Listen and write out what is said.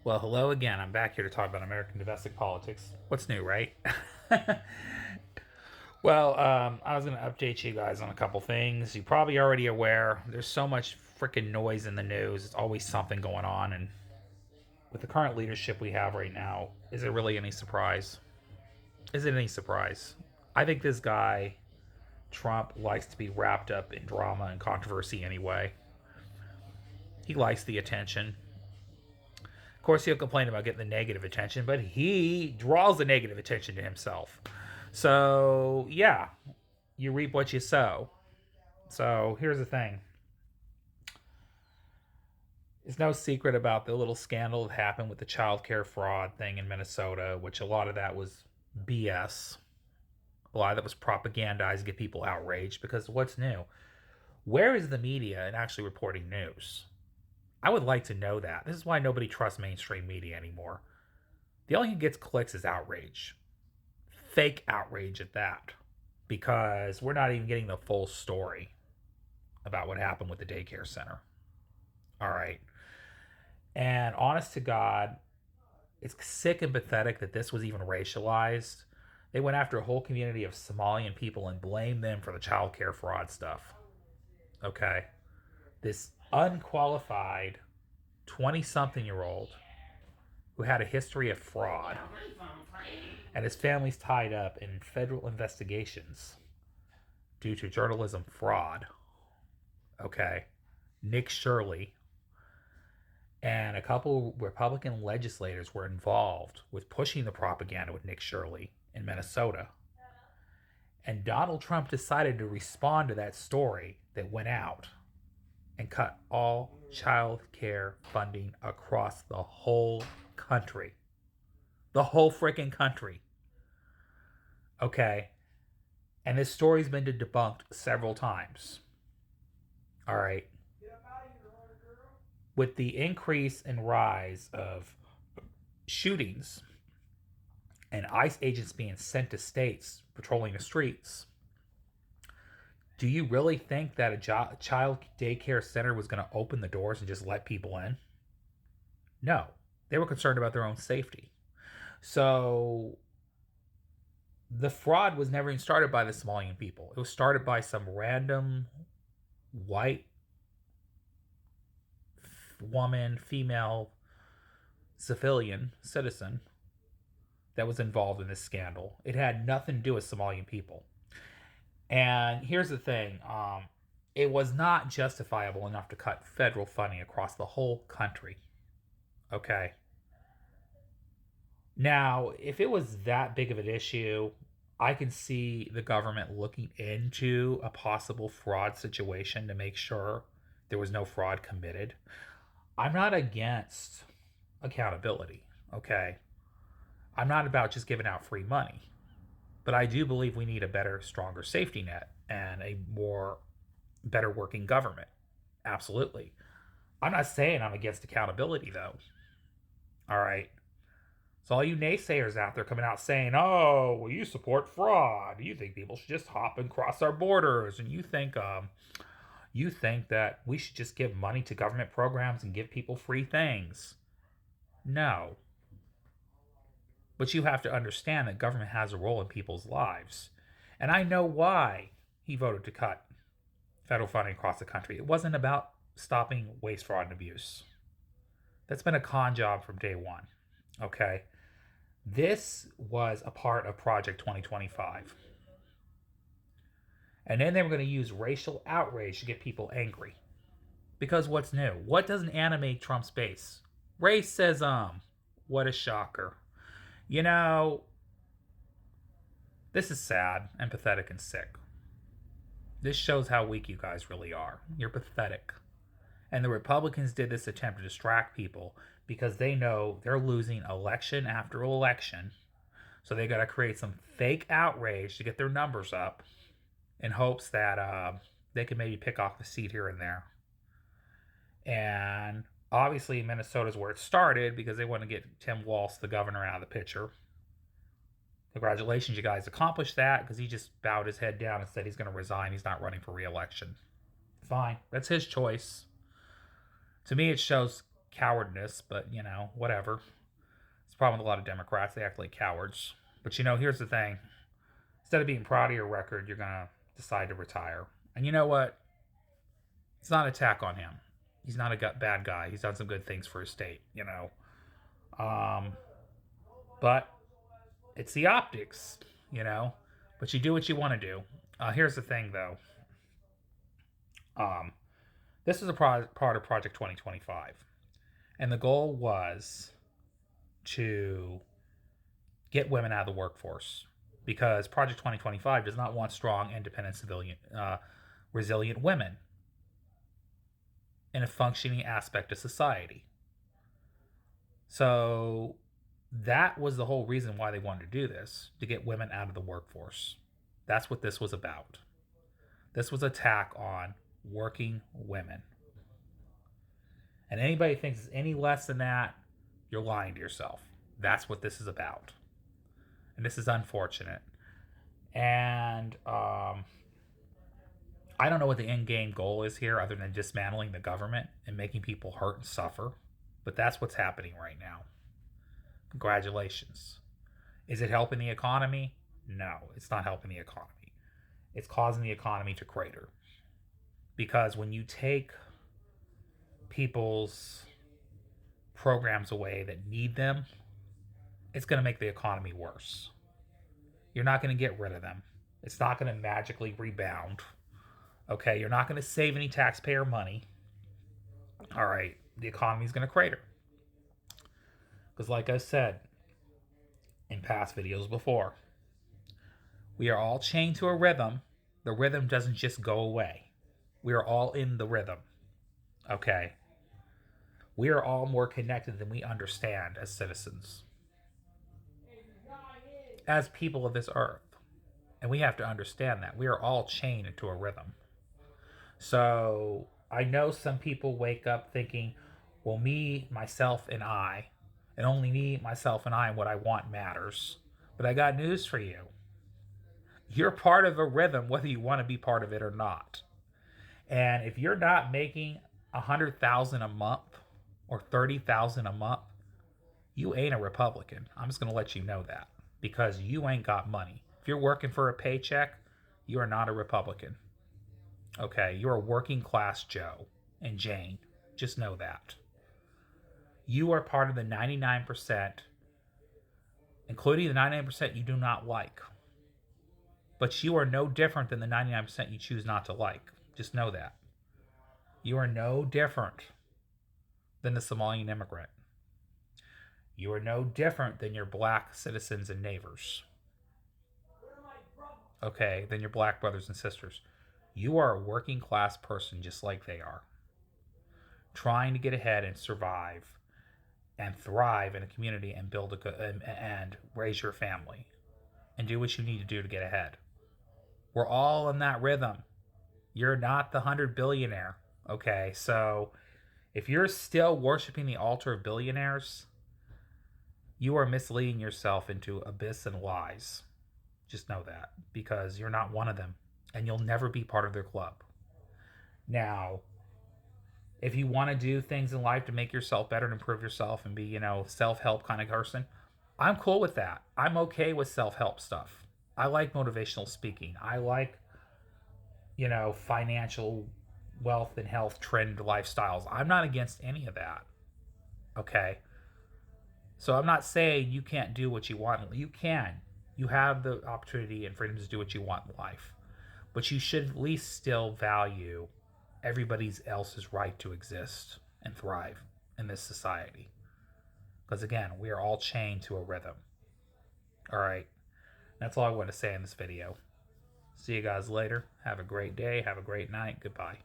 Well, hello again. I'm back here to talk about American domestic politics. What's new, right? I was going to update you guys on a couple things. You're probably already aware there's so much freaking noise in the news. It's always something going on. And with the current leadership we have right now, is it really any surprise? Is it any surprise? I think this guy, Trump, likes to be wrapped up in drama and controversy anyway. He likes the attention. Of course, he'll complain about getting the negative attention, but he draws the negative attention to himself. So, yeah, you reap what you sow. So, here's the thing. It's no secret about the little scandal that happened with the child care fraud thing in Minnesota, which a lot of that was BS. A lot of that was propagandized to get people outraged because what's new? Where is the media in actually reporting news? I would like to know that. This is why nobody trusts mainstream media anymore. The only thing that gets clicks is outrage. Fake outrage at that. Because we're not even getting the full story about what happened with the daycare center. All right. And honest to God, it's sick and pathetic that this was even racialized. They went after a whole community of Somalian people and blamed them for the child care fraud stuff. Okay. This unqualified 20 something year old who had a history of fraud and his family's tied up in federal investigations due to journalism fraud. Okay. Nick Shirley and a couple Republican legislators were involved with pushing the propaganda with Nick Shirley in Minnesota. And Donald Trump decided to respond to that story that went out and cut all child care funding across the whole country. The whole freaking country. Okay. And this story's been debunked several times. All right. With the increase and rise of shootings and ICE agents being sent to states patrolling the streets, do you really think that a child daycare center was going to open the doors and just let people in? No. They were concerned about their own safety. So the fraud was never even started by the Somalian people. It was started by some random white woman, female, civilian citizen that was involved in this scandal. It had nothing to do with Somalian people. And here's the thing, it was not justifiable enough to cut federal funding across the whole country. Okay. Now, if it was that big of an issue, I can see the government looking into a possible fraud situation to make sure there was no fraud committed. I'm not against accountability, okay? I'm not about just giving out free money, but I do believe we need a better, stronger safety net and a more better working government. Absolutely. I'm not saying I'm against accountability though. All right. So all you naysayers out there coming out saying, "Oh, well, you support fraud. You think people should just hop and cross our borders, and you think that we should just give money to government programs and give people free things." No, but you have to understand that government has a role in people's lives, and I know why he voted to cut federal funding across the country. It wasn't about stopping waste, fraud, and abuse. That's been a con job from day one. Okay. This was a part of Project 2025. And then they were going to use racial outrage to get people angry. Because what's new? What doesn't animate Trump's base? Racism. What a shocker. You know, this is sad and pathetic and sick. This shows how weak you guys really are. You're pathetic. And the Republicans did this attempt to distract people because they know they're losing election after election. So they got to create some fake outrage to get their numbers up in hopes that they can maybe pick off a seat here and there. And obviously, Minnesota's where it started because they want to get Tim Walz, the governor, out of the picture. Congratulations, you guys accomplished that because he just bowed his head down and said he's going to resign. He's not running for re election. Fine. That's his choice. To me, it shows cowardness, but, whatever. It's the problem with a lot of Democrats. They act like cowards. But, here's the thing. Instead of being proud of your record, you're going to decide to retire. And you know what? It's not an attack on him. He's not a bad guy. He's done some good things for his state, But it's the optics, But you do what you want to do. Here's the thing, though. This is a part of Project 2025. And the goal was to get women out of the workforce. Because Project 2025 does not want strong, independent, resilient women in a functioning aspect of society. So that was the whole reason why they wanted to do this, to get women out of the workforce. That's what this was about. This was an attack on working women. And anybody thinks it's any less than that, you're lying to yourself. That's what this is about. And this is unfortunate. And I don't know what the end game goal is here other than dismantling the government and making people hurt and suffer. But that's what's happening right now. Congratulations. Is it helping the economy? No, it's not helping the economy. It's causing the economy to crater. Because when you take people's programs away that need them, it's going to make the economy worse. You're not going to get rid of them. It's not going to magically rebound. Okay, you're not going to save any taxpayer money. All right, the economy's going to crater. Because like I said in past videos before, we are all chained to a rhythm. The rhythm doesn't just go away. We are all in the rhythm. Okay? We are all more connected than we understand as citizens. As people of this earth. And we have to understand that. We are all chained into a rhythm. So, I know some people wake up thinking, well, me, myself, and I, and only me, myself, and I, and what I want matters. But I got news for you. You're part of a rhythm, whether you want to be part of it or not. And if you're not making $100,000 a month or $30,000 a month, you ain't a Republican. I'm just going to let you know that. Because you ain't got money. If you're working for a paycheck, you are not a Republican. Okay, you're a working class Joe and Jane. Just know that. You are part of the 99%, including the 99% you do not like. But you are no different than the 99% you choose not to like. Just know that. You are no different than the Somalian immigrant. You are no different than your black citizens and neighbors. Okay, than your black brothers and sisters. You are a working class person just like they are. Trying to get ahead and survive and thrive in a community and build and raise your family and do what you need to do to get ahead. We're all in that rhythm. You're not the 100 billionaire. Okay, so if you're still worshiping the altar of billionaires, you are misleading yourself into abyss and lies. Just know that, because you're not one of them, and you'll never be part of their club. Now, if you want to do things in life to make yourself better and improve yourself and be, self-help kind of person, I'm cool with that. I'm okay with self-help stuff. I like motivational speaking. I like, financial wealth and health trend lifestyles. I'm not against any of that. Okay? So I'm not saying you can't do what you want. You can. You have the opportunity and freedom to do what you want in life. But you should at least still value everybody else's right to exist and thrive in this society. Because again, we are all chained to a rhythm. Alright. That's all I want to say in this video. See you guys later. Have a great day. Have a great night. Goodbye.